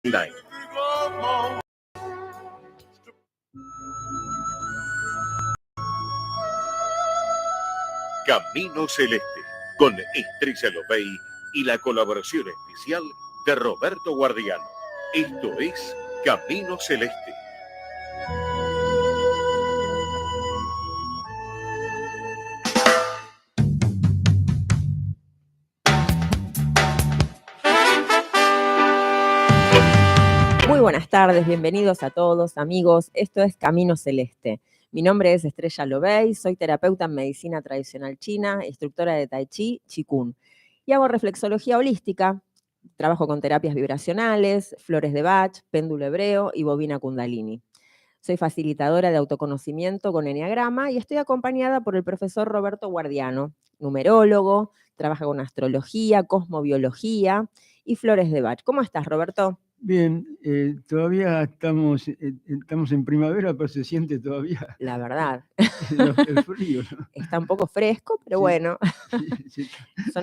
Online. Camino Celeste, con Estrella Lobey y la colaboración especial de Roberto Guardiano. Esto es Camino Celeste. Muy buenas tardes, bienvenidos a todos, amigos. Esto es Camino Celeste. Mi nombre es Estrella Lobey, soy terapeuta en medicina tradicional china, instructora de Tai Chi, Qigong, y hago reflexología holística. Trabajo con terapias vibracionales, flores de Bach, péndulo hebreo y bobina kundalini. Soy facilitadora de autoconocimiento con Enneagrama y estoy acompañada por el profesor Roberto Guardiano, numerólogo, trabaja con astrología, cosmobiología y flores de Bach. ¿Cómo estás, Roberto? Bien, todavía estamos en primavera, pero se siente todavía La verdad. el frío, ¿no? Está un poco fresco, pero Sí, bueno, sí.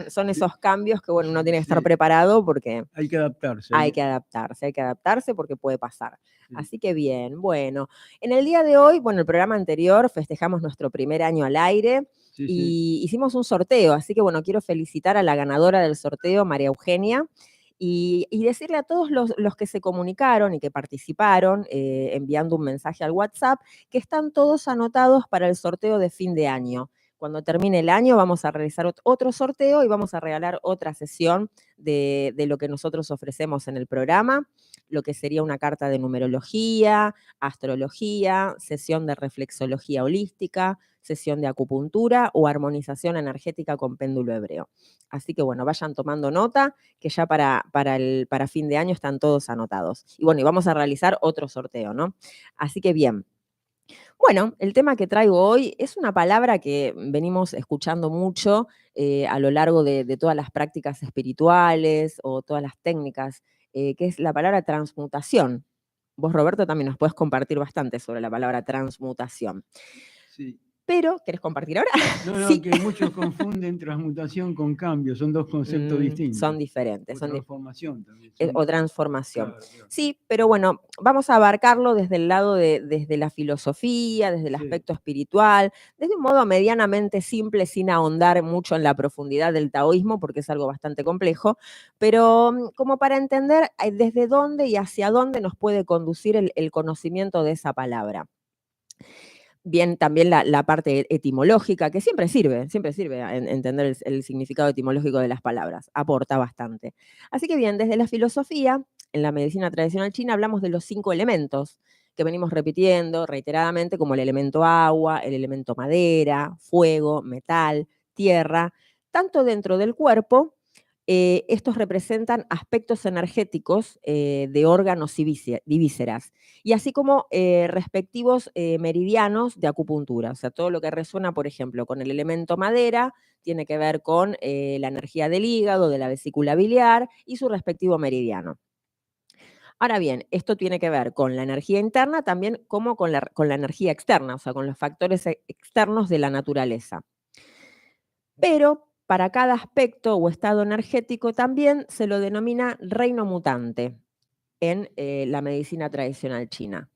son esos cambios que uno tiene que estar Sí. preparado porque Hay que adaptarse. hay que adaptarse porque puede pasar. Sí. Así que bien, bueno. En el día de hoy, el programa anterior festejamos nuestro primer año al aire y hicimos un sorteo, así que quiero felicitar a la ganadora del sorteo, María Eugenia, y decirle a todos los que se comunicaron y que participaron enviando un mensaje al WhatsApp que están todos anotados para el sorteo de fin de año. Cuando termine el año vamos a realizar otro sorteo y vamos a regalar otra sesión de lo que nosotros ofrecemos en el programa, lo que sería una carta de numerología, astrología, sesión de reflexología holística, sesión de acupuntura o armonización energética con péndulo hebreo. Así que vayan tomando nota, que ya para fin de año están todos anotados. Y y vamos a realizar otro sorteo, ¿no? Así que bien. Bueno, el tema que traigo hoy es una palabra que venimos escuchando mucho a lo largo de todas las prácticas espirituales o todas las técnicas, que es la palabra transmutación. Vos, Roberto, también nos puedes compartir bastante sobre la palabra transmutación. Sí. Pero, ¿querés compartir ahora? No, Sí. que muchos confunden transmutación con cambio, son dos conceptos distintos. Son diferentes. O transformación también. O transformación. Claro. Sí, pero vamos a abarcarlo desde el lado desde la filosofía, desde el aspecto espiritual, desde un modo medianamente simple, sin ahondar mucho en la profundidad del taoísmo, porque es algo bastante complejo, pero como para entender desde dónde y hacia dónde nos puede conducir el conocimiento de esa palabra. Bien, también la parte etimológica, que siempre sirve a entender el significado etimológico de las palabras, aporta bastante. Así que bien, desde la filosofía, en la medicina tradicional china, hablamos de los 5 elementos que venimos repitiendo reiteradamente, como el elemento agua, el elemento madera, fuego, metal, tierra, tanto dentro del cuerpo. Estos representan aspectos energéticos de órganos y vísceras, y así como respectivos meridianos de acupuntura. O sea, todo lo que resuena, por ejemplo, con el elemento madera, tiene que ver con la energía del hígado, de la vesícula biliar y su respectivo meridiano. Ahora bien, esto tiene que ver con la energía interna también como con la energía externa, o sea, con los factores externos de la naturaleza. Pero para cada aspecto o estado energético también se lo denomina reino mutante en la medicina tradicional china.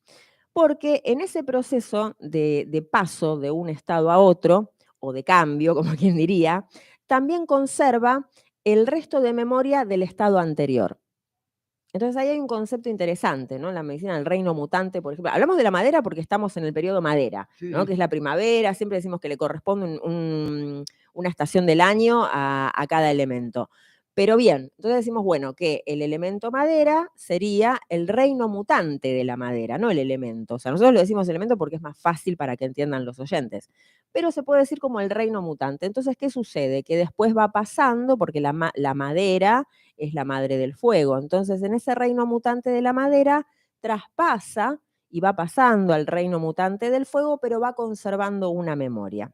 Porque en ese proceso de paso de un estado a otro, o de cambio, como quien diría, también conserva el resto de memoria del estado anterior. Entonces ahí hay un concepto interesante, ¿no? La medicina del reino mutante, por ejemplo. Hablamos de la madera porque estamos en el periodo madera, ¿no? Que es la primavera, siempre decimos que le corresponde una estación del año a cada elemento. Pero bien, entonces decimos, que el elemento madera sería el reino mutante de la madera, no el elemento. O sea, nosotros lo decimos elemento porque es más fácil para que entiendan los oyentes. Pero se puede decir como el reino mutante. Entonces, ¿qué sucede? Que después va pasando, porque la madera es la madre del fuego. Entonces, en ese reino mutante de la madera, traspasa y va pasando al reino mutante del fuego, pero va conservando una memoria.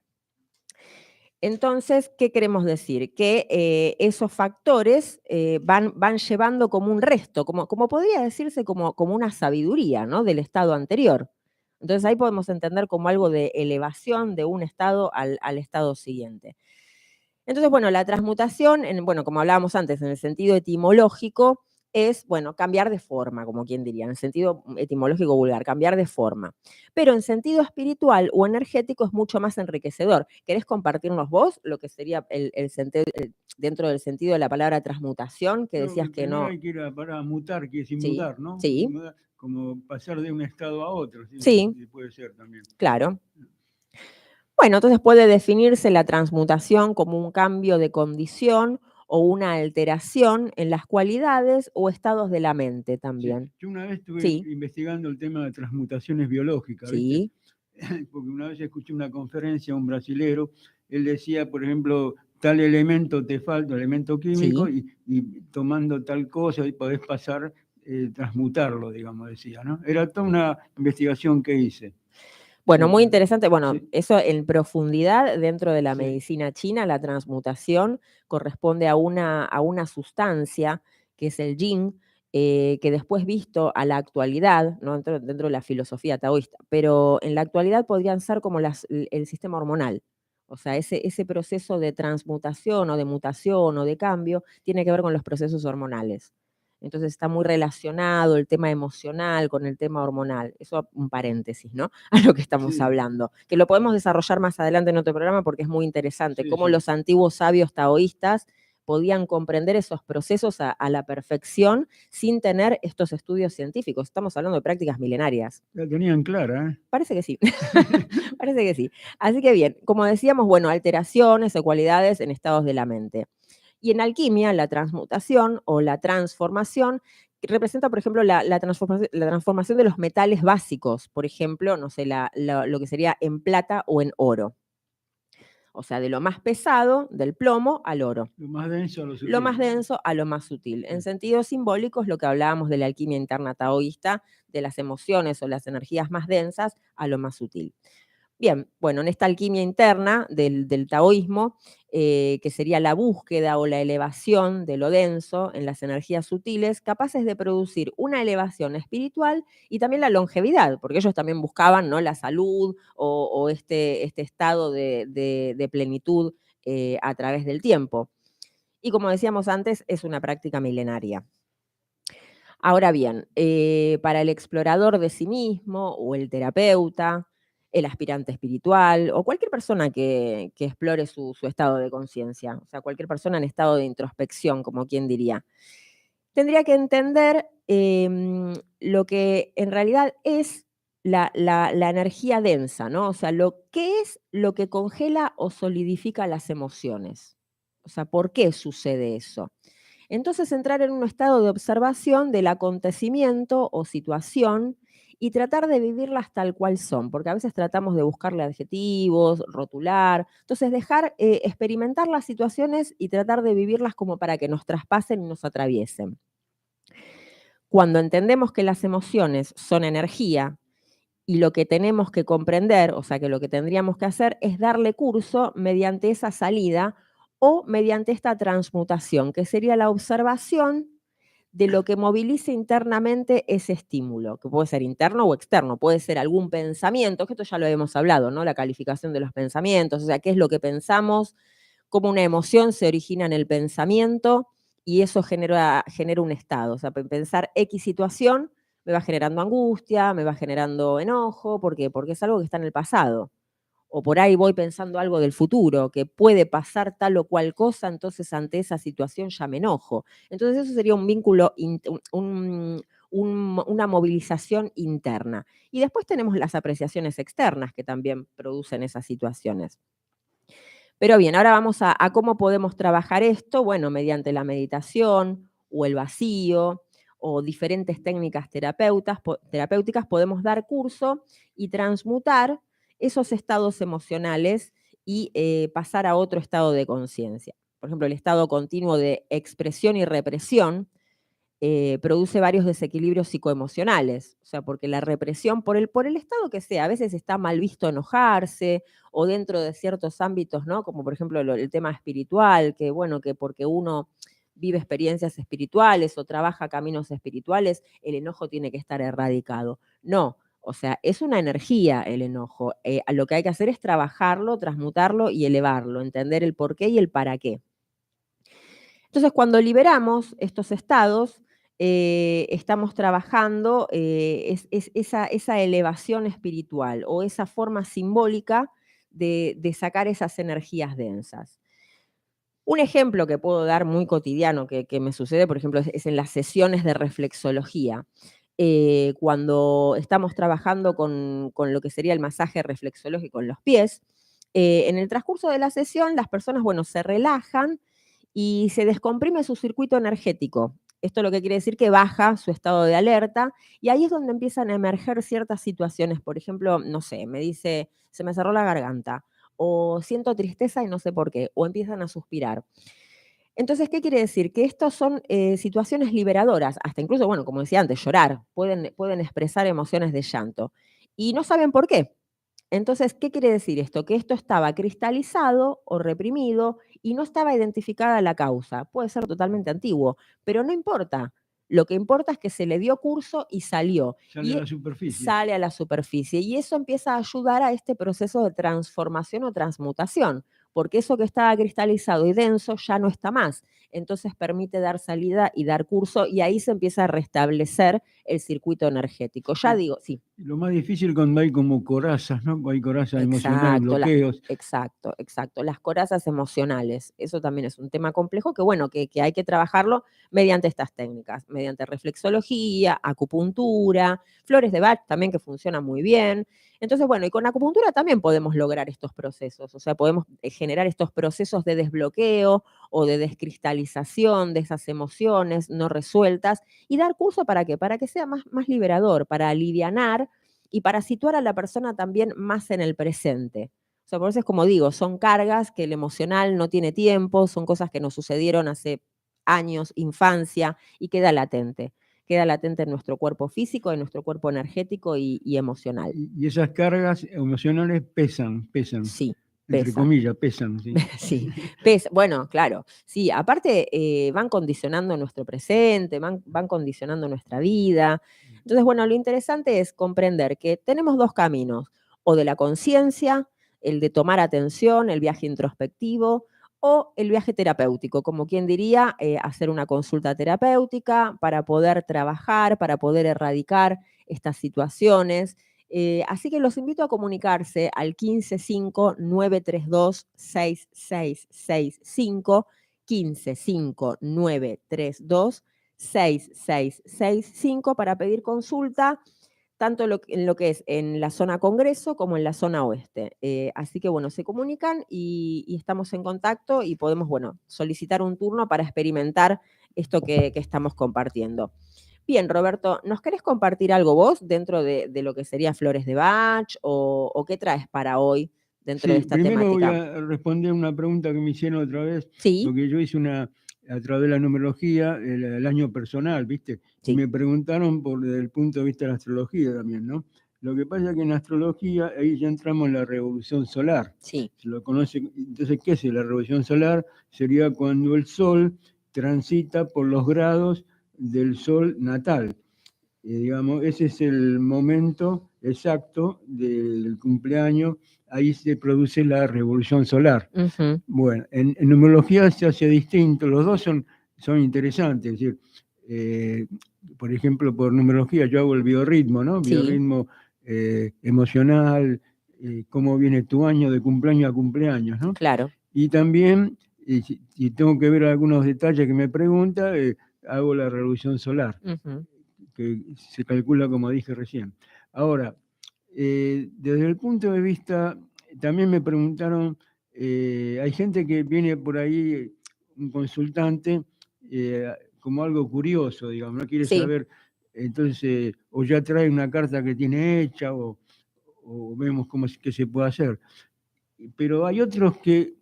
Entonces, ¿qué queremos decir? Que esos factores van llevando como un resto, como podría decirse como una sabiduría, ¿no? Del estado anterior. Entonces ahí podemos entender como algo de elevación de un estado al estado siguiente. Entonces, la transmutación, como hablábamos antes, en el sentido etimológico, es, bueno, cambiar de forma, como quien diría, en el sentido etimológico vulgar, cambiar de forma. Pero en sentido espiritual o energético es mucho más enriquecedor. ¿Querés compartirnos vos lo que sería dentro del sentido de la palabra transmutación, que No, decías que primero no? hay que ir para mutar, que es Sí, inmudar, ¿no? sí, Como pasar de un estado a otro, sí, sí, puede ser también. claro. Bueno, entonces puede definirse la transmutación como un cambio de condición o una alteración en las cualidades o estados de la mente Sí, también. yo una vez estuve Sí, investigando el tema de transmutaciones biológicas, ¿viste? sí, Porque una vez escuché una conferencia a un brasilero, él decía, por ejemplo, tal elemento te falta, elemento químico, sí. y tomando tal cosa y podés pasar, transmutarlo, digamos, decía, ¿no? Era toda una investigación que hice. Bueno, muy interesante. Bueno, Sí, eso en profundidad dentro de la sí, medicina china, la transmutación corresponde a una sustancia que es el yin, que después visto a la actualidad, ¿no? Dentro de la filosofía taoísta, pero en la actualidad podrían ser como el sistema hormonal. O sea, ese proceso de transmutación o de mutación o de cambio tiene que ver con los procesos hormonales. Entonces está muy relacionado el tema emocional con el tema hormonal. Eso un paréntesis, ¿no? A lo que estamos sí, hablando. Que lo podemos desarrollar más adelante en otro programa porque es muy interesante. sí, Cómo sí. los antiguos sabios taoístas podían comprender esos procesos a la perfección sin tener estos estudios científicos. Estamos hablando de prácticas milenarias. La tenían clara, ¿eh? Parece que sí. Parece que sí. Así que bien, como decíamos, bueno, alteraciones o cualidades en estados de la mente. Y en alquimia, la transmutación o la transformación representa, por ejemplo, la transformación de los metales básicos, por ejemplo, no sé, lo que sería en plata o en oro. O sea, de lo más pesado, del plomo, al oro. Lo más denso a lo Lo más sutil. denso a lo más sutil. En Sí. sentido simbólico es lo que hablábamos de la alquimia interna taoísta, de las emociones o las energías más densas a lo más sutil. Bien, bueno, en esta alquimia interna del taoísmo, que sería la búsqueda o la elevación de lo denso en las energías sutiles, capaces de producir una elevación espiritual y también la longevidad, porque ellos también buscaban, ¿no?, la salud o este estado de plenitud a través del tiempo. Y como decíamos antes, es una práctica milenaria. Ahora bien, para el explorador de sí mismo o el terapeuta, el aspirante espiritual o cualquier persona que explore su estado de conciencia, o sea, cualquier persona en estado de introspección, como quien diría, tendría que entender lo que en realidad es la energía densa, ¿no? O sea, ¿qué es lo que congela o solidifica las emociones? O sea, ¿por qué sucede eso? Entonces entrar en un estado de observación del acontecimiento o situación y tratar de vivirlas tal cual son, porque a veces tratamos de buscarle adjetivos, rotular, entonces dejar experimentar las situaciones y tratar de vivirlas como para que nos traspasen y nos atraviesen. Cuando entendemos que las emociones son energía y lo que tenemos que comprender, o sea que lo que tendríamos que hacer es darle curso mediante esa salida o mediante esta transmutación, que sería la observación de lo que moviliza internamente ese estímulo, que puede ser interno o externo, puede ser algún pensamiento, que esto ya lo hemos hablado, ¿no? La calificación de los pensamientos, o sea, qué es lo que pensamos, cómo una emoción se origina en el pensamiento y eso genera un estado. O sea, pensar X situación me va generando angustia, me va generando enojo, ¿por qué? Porque es algo que está en el pasado. O por ahí voy pensando algo del futuro, que puede pasar tal o cual cosa, entonces ante esa situación ya me enojo. Entonces eso sería un vínculo, una movilización interna. Y después tenemos las apreciaciones externas que también producen esas situaciones. Pero bien, ahora vamos a cómo podemos trabajar esto, bueno, mediante la meditación o el vacío o diferentes técnicas terapéuticas podemos dar curso y transmutar esos estados emocionales y pasar a otro estado de conciencia. Por ejemplo, el estado continuo de expresión y represión produce varios desequilibrios psicoemocionales, o sea, porque la represión, por el estado que sea, a veces está mal visto enojarse, o dentro de ciertos ámbitos, ¿no? Como por ejemplo el tema espiritual, que bueno, que porque uno vive experiencias espirituales o trabaja caminos espirituales, el enojo tiene que estar erradicado. No, o sea, es una energía el enojo. Lo que hay que hacer es trabajarlo, transmutarlo y elevarlo, entender el por qué y el para qué. Entonces, cuando liberamos estos estados, estamos trabajando es esa elevación espiritual o esa forma simbólica de sacar esas energías densas. Un ejemplo que puedo dar muy cotidiano que me sucede, por ejemplo, es en las sesiones de reflexología. Cuando estamos trabajando con lo que sería el masaje reflexológico en los pies, en el transcurso de la sesión las personas, bueno, se relajan y se descomprime su circuito energético. Esto lo que quiere decir que baja su estado de alerta y ahí es donde empiezan a emerger ciertas situaciones. Por ejemplo, no sé, me dice, se me cerró la garganta, o siento tristeza y no sé por qué, o empiezan a suspirar. Entonces, ¿qué quiere decir? Que estas son situaciones liberadoras, hasta incluso, bueno, como decía antes, llorar, pueden expresar emociones de llanto y no saben por qué. Entonces, ¿qué quiere decir esto? Que esto estaba cristalizado o reprimido y no estaba identificada la causa. Puede ser totalmente antiguo, pero no importa. Lo que importa es que se le dio curso y salió. Sale Y a la superficie. sale a la superficie. Y eso empieza a ayudar a este proceso de transformación o transmutación, porque eso que estaba cristalizado y denso ya no está más. Entonces permite dar salida y dar curso y ahí se empieza a restablecer el circuito energético. Ya Sí. digo, sí. Lo más difícil cuando hay como corazas, ¿no? Hay corazas emocionales, Exacto, bloqueos. exacto. Las corazas emocionales. Eso también es un tema complejo que, bueno, que hay que trabajarlo mediante estas técnicas, mediante reflexología, acupuntura, flores de Bach también que funcionan muy bien. Entonces, bueno, y con acupuntura también podemos lograr estos procesos, o sea, podemos generar estos procesos de desbloqueo o de descristalización de esas emociones no resueltas y dar curso para qué, para que sea más liberador, para alivianar y para situar a la persona también más en el presente. O sea, por eso es como digo, son cargas que el emocional no tiene tiempo, son cosas que nos sucedieron hace años, infancia, y queda latente. Queda latente en nuestro cuerpo físico, en nuestro cuerpo energético y emocional. Y esas cargas emocionales pesan, Sí, entre pesan. comillas, pesan, ¿sí? Sí, bueno, claro, sí, aparte van condicionando nuestro presente, van condicionando nuestra vida. Entonces, bueno, lo interesante es comprender que tenemos dos caminos, o de la conciencia, el de tomar atención, el viaje introspectivo, o el viaje terapéutico, como quien diría, hacer una consulta terapéutica para poder trabajar, para poder erradicar estas situaciones. Así que los invito a comunicarse al 155-932-6665, 155-932-6665 para pedir consulta, tanto en lo que es en la zona Congreso como en la zona Oeste. Así que, bueno, se comunican y estamos en contacto y podemos, bueno, solicitar un turno para experimentar esto que estamos compartiendo. Bien, Roberto, ¿nos querés compartir algo vos dentro de lo que sería Flores de Bach o qué traes para hoy dentro de Sí, esta primero voy temática? a responder una pregunta que me hicieron otra vez, Sí, porque yo hice a través de la numerología, el año personal, ¿viste? Y sí, me preguntaron desde el punto de vista de la astrología también, ¿no? Lo que pasa es que en astrología, ahí ya entramos en la revolución solar. sí. Se lo conoce, entonces, ¿qué es la revolución solar? Sería cuando el Sol transita por los grados del Sol natal. Digamos, ese es el momento exacto del cumpleaños, ahí se produce la revolución solar. Ujú, Bueno, en numerología se hace distinto, los dos son interesantes, es decir, por ejemplo, por numerología yo hago el biorritmo, ¿no? sí, Biorritmo emocional, cómo viene tu año de cumpleaños a cumpleaños, ¿no? claro. Y también, si tengo que ver algunos detalles que me pregunta, hago la revolución solar, Ujú, que se calcula como dije recién. Ahora, desde el punto de vista, también me preguntaron, hay gente que viene por ahí, un consultante, como algo curioso, digamos, no quiere sí, saber, entonces, o ya trae una carta que tiene hecha, o vemos qué se puede hacer. Pero hay otros que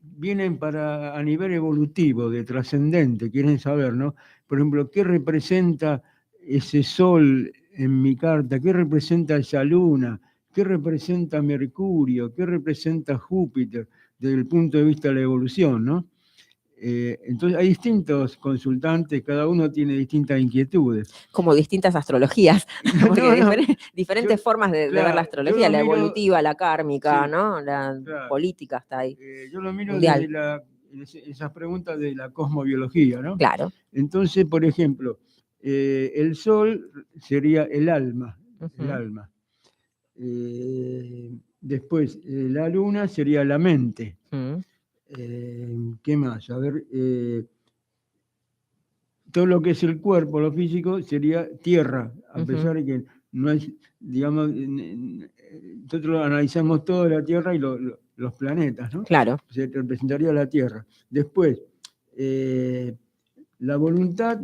vienen a nivel evolutivo, de trascendente, quieren saber, ¿no? Por ejemplo, ¿qué representa ese sol en mi carta? ¿Qué representa esa luna? ¿Qué representa Mercurio? ¿Qué representa Júpiter desde el punto de vista de la evolución, ¿no? Entonces hay distintos consultantes, cada uno tiene distintas inquietudes. como distintas astrologías, porque No, no, diferentes yo, formas de ver la claro, yo astrología, lo la miro, evolutiva, la kármica, sí, ¿no? La claro. política está ahí, Yo lo miro mundial, desde esas preguntas de la cosmobiología, ¿no? claro. Entonces, por ejemplo, El Sol sería el alma, el Ujú. alma. Después, la Luna sería la mente. Mm. ¿Qué más? A ver, todo lo que es el cuerpo, lo físico, sería tierra, a Ujú. pesar de que no es, digamos, nosotros analizamos todo la Tierra y los planetas, ¿no? Claro. Se representaría la Tierra. Después, la voluntad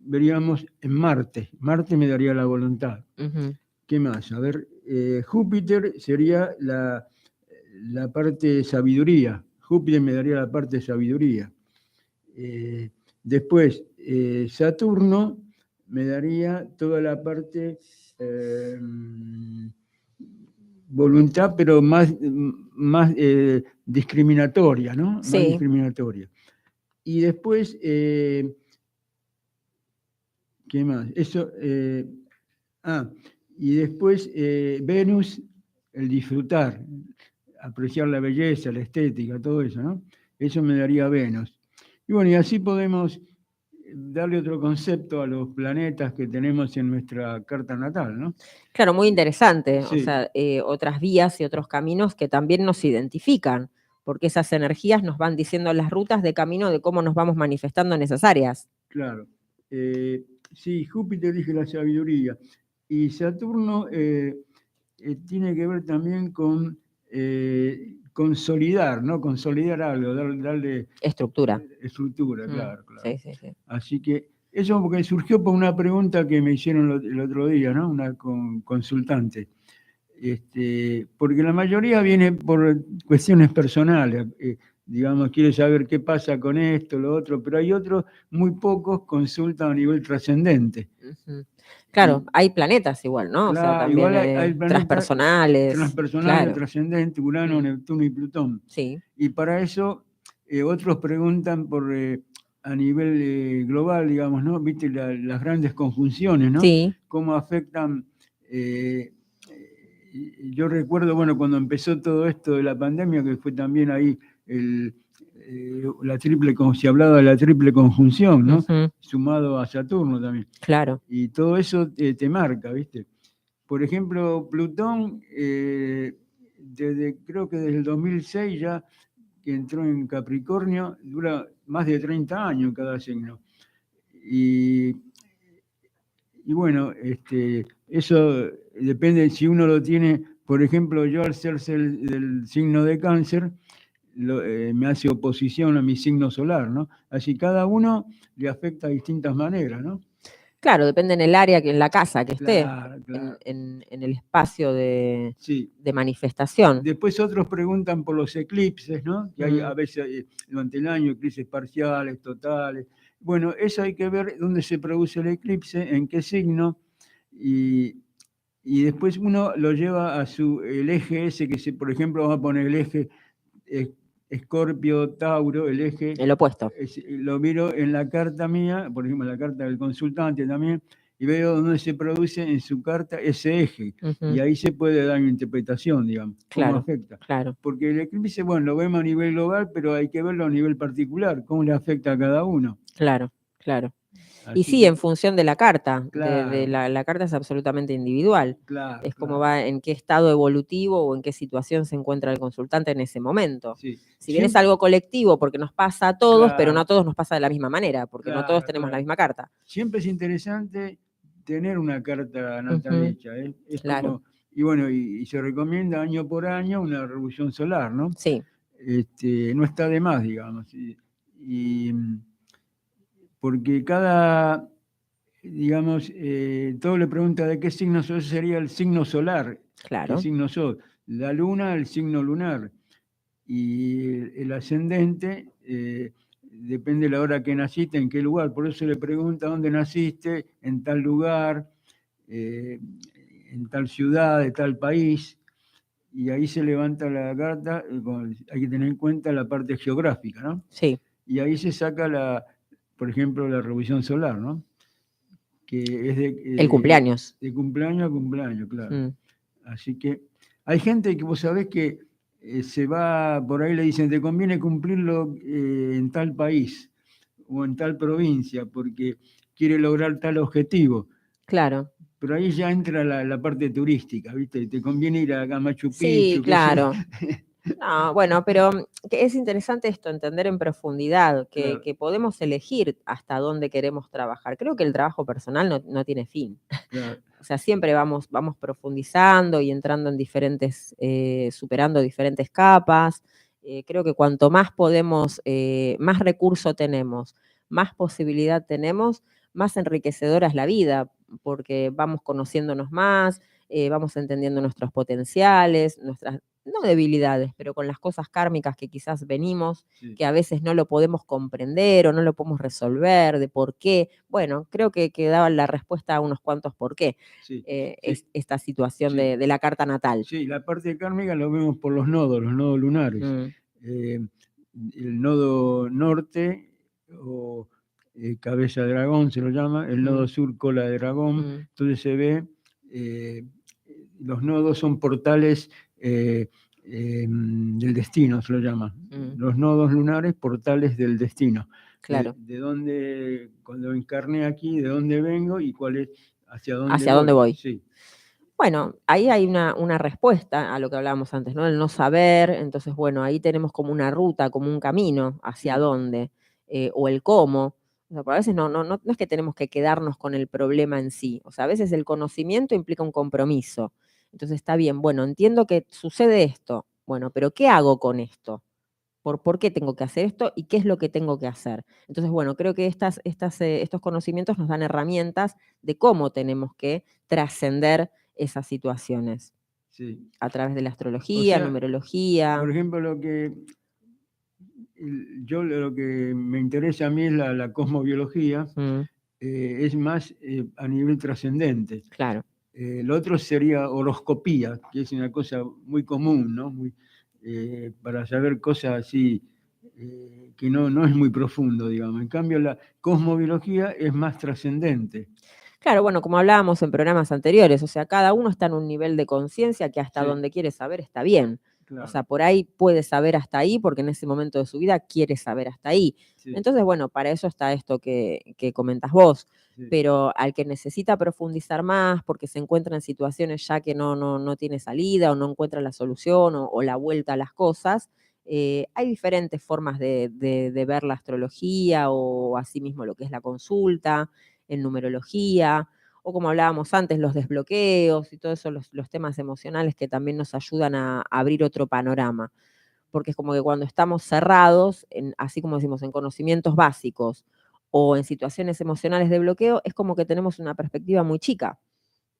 veríamos en Marte. Marte me daría la voluntad. Ujú. ¿Qué más? A ver, Júpiter sería la parte de sabiduría. Júpiter me daría la parte de sabiduría. Después, Saturno me daría toda la parte voluntad, pero más discriminatoria, ¿no? Más Sí. discriminatoria. Y después, ¿qué más? Eso, y después Venus, el disfrutar, apreciar la belleza, la estética, todo eso, ¿no? Eso me daría Venus. Y bueno, y así podemos darle otro concepto a los planetas que tenemos en nuestra carta natal, ¿no? Claro, muy interesante. O Sí, sea, otras vías y otros caminos que también nos identifican, porque esas energías nos van diciendo las rutas de camino de cómo nos vamos manifestando en esas áreas. claro. Sí, Júpiter dije la sabiduría. Y Saturno tiene que ver también con consolidar, ¿no? Consolidar algo, darle Estructura. estructura, Mm. claro, claro. Sí, sí, sí. Así que eso porque surgió por una pregunta que me hicieron el otro día, ¿no? Una consultante. Porque la mayoría viene por cuestiones personales, digamos, quiere saber qué pasa con esto, lo otro, pero hay otros, muy pocos, consultan a nivel trascendente. Ujú. Claro, Y, hay planetas igual, ¿no? O sea, claro, también igual hay planetas transpersonales. transpersonales, Claro. trascendentes, Urano, Mm. Neptuno y Plutón. Sí. Y para eso otros preguntan por a nivel global, digamos, ¿no? Viste las grandes conjunciones, ¿no? Sí. Cómo afectan. Yo recuerdo, bueno, cuando empezó todo esto de la pandemia, que fue también ahí como se hablaba de la triple conjunción, ¿no? Ujú. Sumado a Saturno también. Claro. Y todo eso te marca, ¿viste? Por ejemplo, Plutón, creo que desde el 2006 ya que entró en Capricornio, dura más de 30 años cada signo. Y bueno, eso depende si uno lo tiene, por ejemplo, yo al ser del signo de Cáncer, me hace oposición a mi signo solar, ¿no? Así cada uno le afecta de distintas maneras, ¿no? Claro, depende en el área, en la casa que esté, Claro, claro. en el espacio de Sí. manifestación. Después otros preguntan por los eclipses, ¿no? Que hay a Mm. veces durante el año eclipses parciales, totales. Bueno, eso hay que ver dónde se produce el eclipse, en qué signo, y después uno lo lleva a el eje ese por ejemplo, vamos a poner el eje Escorpio, Tauro, el eje, El opuesto. lo miro en la carta mía, por ejemplo, en la carta del consultante también, y veo dónde se produce en su carta ese eje. Ujú. Y ahí se puede dar una interpretación, digamos, cómo Claro, afecta. claro. Porque el eclipse, bueno, lo vemos a nivel global, pero hay que verlo a nivel particular, cómo le afecta a cada uno. Claro, claro. Y Así sí, que, en función de la carta, claro, la carta es absolutamente individual. claro, Es como claro. va, en qué estado evolutivo o en qué situación se encuentra el consultante en ese momento. Sí. Si bien es Siempre, algo colectivo, porque nos pasa a todos, pero no a claro, todos nos pasa de la misma manera, porque no todos claro, tenemos la claro. misma carta. Siempre es interesante tener una carta natal Ujú. hecha, ¿eh? Es Claro. como, y bueno, y se recomienda año por año una revolución solar, ¿no? Sí. No está de más, digamos. Porque cada, digamos, todo le pregunta de qué signo sos, sería el signo solar, qué Claro. signo sos. La luna, el signo lunar. Y el ascendente depende de la hora que naciste, en qué lugar. Por eso le pregunta dónde naciste, en tal lugar, en tal ciudad, de tal país. Y ahí se levanta la carta, hay que tener en cuenta la parte geográfica, ¿no? Sí. Y ahí se saca por ejemplo, la revolución solar, ¿no? Que es El cumpleaños. de cumpleaños a cumpleaños, claro. Mm. Así que hay gente que vos sabés que se va, por ahí le dicen, te conviene cumplirlo en tal país o en tal provincia, porque quiere lograr tal objetivo. Claro. Pero ahí ya entra la parte turística, ¿viste? Te conviene ir a Machu Sí, Picchu. claro. No, bueno, pero que es interesante esto, entender en profundidad Claro. que podemos elegir hasta dónde queremos trabajar. Creo que el trabajo personal no tiene fin. Claro. O sea, siempre vamos profundizando y entrando en diferentes, superando diferentes capas. Creo que cuanto más podemos, más recurso tenemos, más posibilidad tenemos, más enriquecedora es la vida, porque vamos conociéndonos más, vamos entendiendo nuestros potenciales, nuestras, no debilidades, pero con las cosas kármicas que quizás venimos, Sí. que a veces no lo podemos comprender o no lo podemos resolver, de por qué. Bueno, creo que daban la respuesta a unos cuantos por qué. Sí, Es esta situación sí. de la carta natal. Sí, la parte kármica lo vemos por los nodos lunares. El nodo norte, o cabeza de dragón se lo llama, el nodo sur, cola de dragón. Entonces se ve, los nodos son portales del destino, se lo llama. Los nodos lunares, portales del destino. Claro. De dónde, cuando encarné aquí, de dónde vengo y cuál es, hacia dónde dónde voy. Sí. Bueno, ahí hay una respuesta a lo que hablábamos antes, ¿no? El no saber, entonces, bueno, ahí tenemos como una ruta, como un camino hacia dónde, o el cómo. O sea, a veces no es que tenemos que quedarnos con el problema en sí. O sea, a veces el conocimiento implica un compromiso. Entonces está bien, bueno, entiendo que sucede esto. Bueno, pero ¿qué hago con esto? ¿Por qué tengo que hacer esto y qué es lo que tengo que hacer? Entonces, bueno, creo que estos conocimientos nos dan herramientas de cómo tenemos que trascender esas situaciones. Sí. A través de la astrología, numerología. Por ejemplo, lo que me interesa a mí es la cosmobiología, es más a nivel trascendente. Claro. Lo otro sería horoscopía, que es una cosa muy común, ¿no? Para saber cosas así, que no es muy profundo, digamos. En cambio, la cosmobiología es más trascendente. Claro, bueno, como hablábamos en programas anteriores, o sea, cada uno está en un nivel de conciencia que hasta donde quiere saber está bien. Claro. O sea, por ahí puede saber hasta ahí porque en ese momento de su vida quiere saber hasta ahí. Sí. Entonces, bueno, para eso está esto que comentas vos. Sí. Pero al que necesita profundizar más porque se encuentra en situaciones ya que no tiene salida o no encuentra la solución o la vuelta a las cosas, hay diferentes formas de ver la astrología o asimismo lo que es la consulta, en numerología, o como hablábamos antes, los desbloqueos y todo eso, los temas emocionales que también nos ayudan a abrir otro panorama. Porque es como que cuando estamos cerrados, así como decimos, en conocimientos básicos o en situaciones emocionales de bloqueo, es como que tenemos una perspectiva muy chica.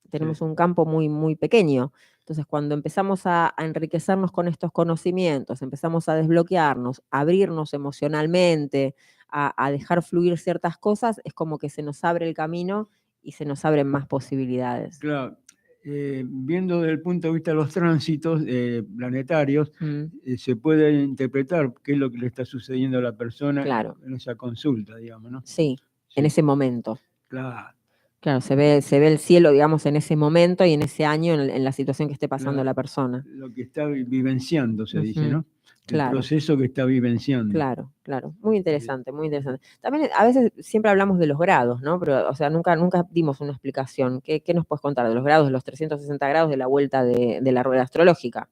Tenemos un campo muy, muy pequeño. Entonces, cuando empezamos a enriquecernos con estos conocimientos, empezamos a desbloquearnos, a abrirnos emocionalmente, a dejar fluir ciertas cosas, es como que se nos abre el camino y se nos abren más posibilidades. Claro, viendo desde el punto de vista de los tránsitos planetarios, se puede interpretar qué es lo que le está sucediendo a la persona en esa consulta, digamos, ¿no? Sí, en ese momento. Claro. Claro, se ve el cielo, digamos, en ese momento y en ese año, en la situación que esté pasando la persona. Lo que está vivenciando, se dice, ¿no? Claro. El proceso que está vivenciando. Claro. Muy interesante, muy interesante. También a veces siempre hablamos de los grados, ¿no? Pero, o sea, nunca dimos una explicación. ¿Qué nos puedes contar de los grados, de los 360 grados de la vuelta de la rueda astrológica?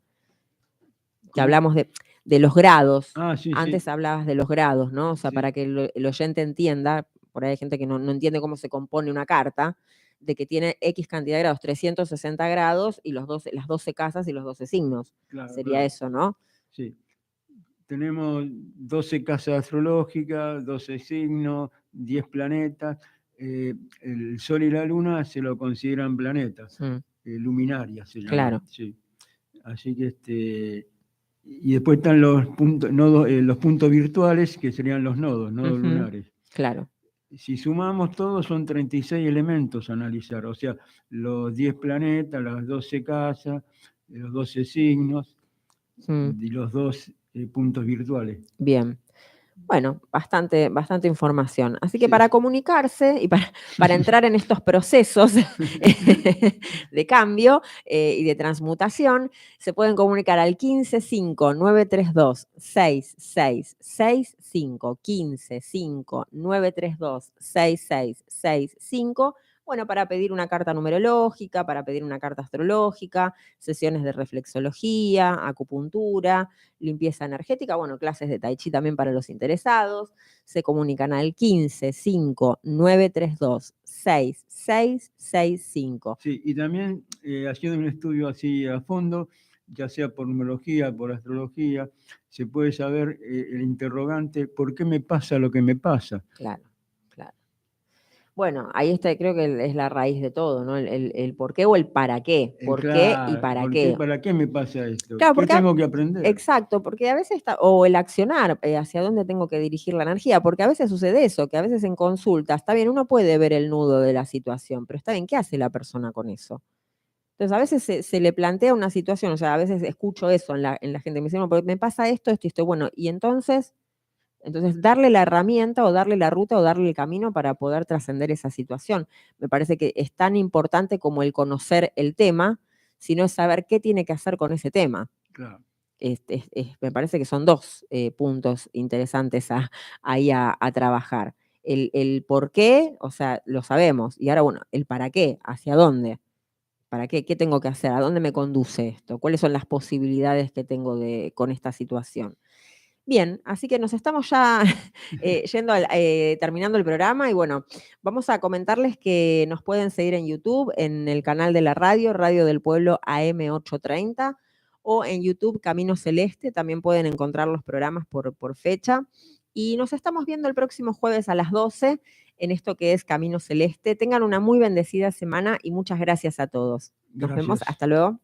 Que hablamos de los grados. Sí, Antes hablabas de los grados, ¿no? O sea, sí. para que el oyente entienda, por ahí hay gente que no entiende cómo se compone una carta, de que tiene X cantidad de grados, 360 grados y las 12 casas y los 12 signos. Claro, sería eso, ¿no? Sí. Tenemos 12 casas astrológicas, 12 signos, 10 planetas. El Sol y la Luna se lo consideran planetas, luminarias se llaman. Claro. Sí. Así que y después están los puntos virtuales, que serían los nodos lunares. Claro. Si sumamos todos, son 36 elementos a analizar, o sea, los 10 planetas, las 12 casas, los 12 signos y los 2 puntos virtuales. Bien. Bueno, bastante información. Así que Sí. para comunicarse y para entrar en estos procesos de cambio y de transmutación, se pueden comunicar al 1559326665, 1559326665. Bueno, para pedir una carta numerológica, para pedir una carta astrológica, sesiones de reflexología, acupuntura, limpieza energética, bueno, clases de tai chi también para los interesados. Se comunican al 1559326665. Sí, y también haciendo un estudio así a fondo, ya sea por numerología, por astrología, se puede saber el interrogante, ¿por qué me pasa lo que me pasa? Claro, claro. Bueno, ahí está, creo que es la raíz de todo, ¿no? El por qué o el para qué. ¿Por qué y Claro, para ¿por qué? ¿para qué me pasa esto? Claro, ¿Qué porque tengo que aprender? exacto, porque a veces o el accionar, hacia dónde tengo que dirigir la energía, porque a veces sucede eso, que a veces en consulta, está bien, uno puede ver el nudo de la situación, pero está bien, ¿qué hace la persona con eso? Entonces, a veces se le plantea una situación, o sea, a veces escucho eso en la gente, me dice, no, porque me pasa esto, esto y esto, bueno, y entonces darle la herramienta o darle la ruta o darle el camino para poder trascender esa situación. Me parece que es tan importante como el conocer el tema, sino es saber qué tiene que hacer con ese tema. Claro. Me parece que son dos puntos interesantes ahí a trabajar. El por qué, o sea, lo sabemos, y ahora, bueno, el para qué, hacia dónde. ¿Para qué? ¿Qué tengo que hacer? ¿A dónde me conduce esto? ¿Cuáles son las posibilidades que tengo con esta situación? Bien, así que nos estamos ya terminando el programa y bueno, vamos a comentarles que nos pueden seguir en YouTube, en el canal de la radio, Radio del Pueblo AM830, o en YouTube Camino Celeste, también pueden encontrar los programas por fecha. Y nos estamos viendo el próximo jueves a las 12 en esto que es Camino Celeste. Tengan una muy bendecida semana y muchas gracias a todos. Nos vemos, Gracias. hasta luego.